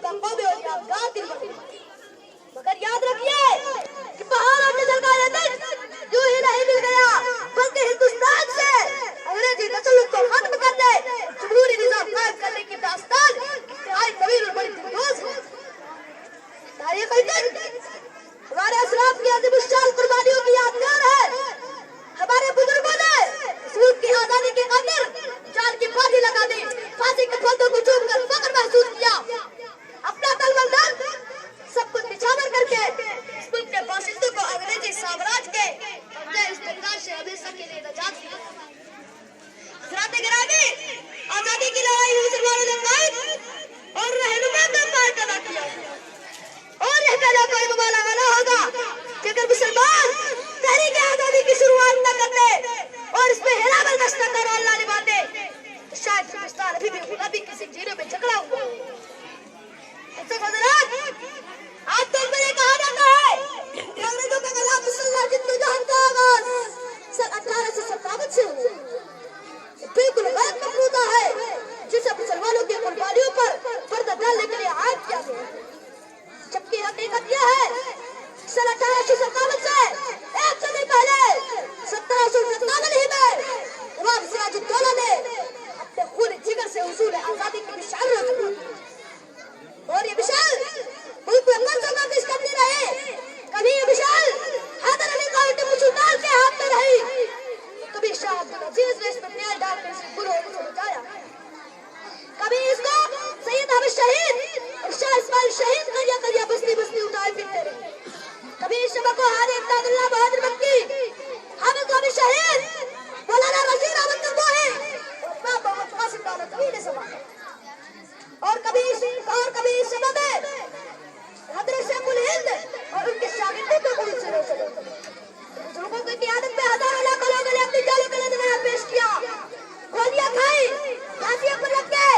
کا قوم اور یادگار دن بنے. مگر یاد رکھیے کہ پہاڑوں کے درگاہ تک یوں ہی نہیں مل گیا بلکہ ہندوستان سے انگریزی تسلط کو ختم کرنے جمہوری نظام قائم کرنے کی داستان انتہائی طویل اور بڑی دلدوز ہے. تاریخ ہمارے اسلاف کی عظیم الشان قربانیوں کی یادگار ہے. ہمارے بزرگوں نے اس ملک کی آزادی کی خاطر جان کی پھانسی لگا دی, پھانسی کے پھندوں کو چوم کر فخر محسوس کیا, اپنا تن من دھن سب کچھ نچھاور کر کے اس ملک کے باشندوں کو انگریزی سامراج کے قبضے استحکام سے ہمیشہ کے لیے نجات دیا. حضرات گرامی, آزادی کی لڑائی میں مسلمانوں نے قائد اور رہنما کا پارٹ ادا کیا اور یہ کہنا کوئی مبالغہ نہ ہوگا کہ اگر مسلمان تحریک آزادی کی شروعات نہ کرتے اور اس میں ہیرا برداشت کا رول نہ نبھاتے تو شاید ہندوستان ابھی بھی غلامی کی زنجیروں میں جکڑا ہوا. حضرات, آج تک میں یہ کہا جاتا ہے کہ انگریزوں کے خلاف مسلح جدوجہد کا آغاز سن 1857 سے ہوا. بالکل غلط مفروضہ ہے جسے مسلمانوں کی قربانیوں پر پردہ ڈالنے کے لیے عائد کیا گیا, جبکہ حقیقت یہ ہے سن 1857 سے ایک صدی پہلے 1757 ہی میں نواب سراج الدولہ نے اپنے خون جگر سے حصول آزادی کی مشعل روشن کی اور یہ مشعل ملک میں منظر گردش کرتی رہی. کبھی یہ مشعل حیدر علی خان ٹیپو سلطان کے ہاتھ میں رہی, کبھی شاہ عبد العزیز نے اس میں پیال ڈال کر اسے گلوں کو بچایا, کبھی اس کو سید احمد شہید اور شاہ اسماعیل شہید کریا کریا بستی بستی اٹھائے پھرتے رہے, کبھی اس شبہ کو حاجی امداد اللہ بہادر مکی, حامد قومی شہید, مولانا وزیر احمد گنگوہی اور امام محمد قاسم نانوتوی نے سنبھالا, اور کبھی اس شبہ میں حضرت شیخ الہند اور ان کے شاگردوں کو خون سے روشن ہوتا. بزرگوں کی قیادت میں ہزاروں لاکھوں لوگوں نے اپنی جانوں کا نذرانہ پیش کیا, گولیاں کھائی, پھانسیوں پر رکھ کے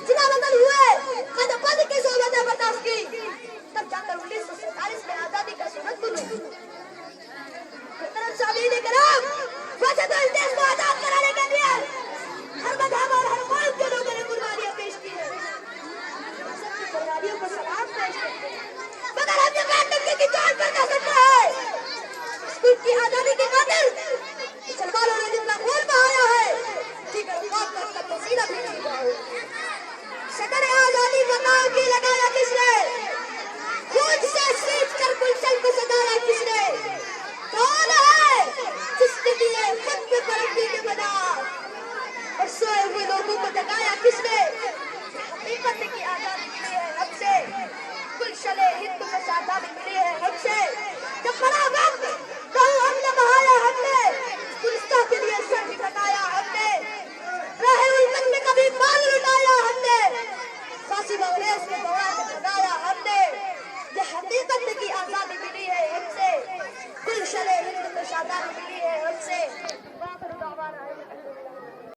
جنا بدل ہوئے, قدم قد کی صحبتیں برداشت کی, تب جا کر 1947 میں آزادی کا سورج بنو. محترم سامعین کرام, ویسے تو اس دیش کو آزاد کرانے کے لیے ہر مذہب اور ہر قوم کے لوگوں نے قربانیاں پیش کی ہیں, سب کی قربانیوں کو سلام پیش کرتے ہیں, مگر ہم یہ بات کرنے کی چوٹ پر کر سکتے ہیں اس ملک کی آزادی کی خاطر مسلمانوں نے جتنا خون بہایا ہے دیگر قوم کا اتنا پسینہ بھی نہیں بہایا. شکر ہے آزادی کا نام کی لگا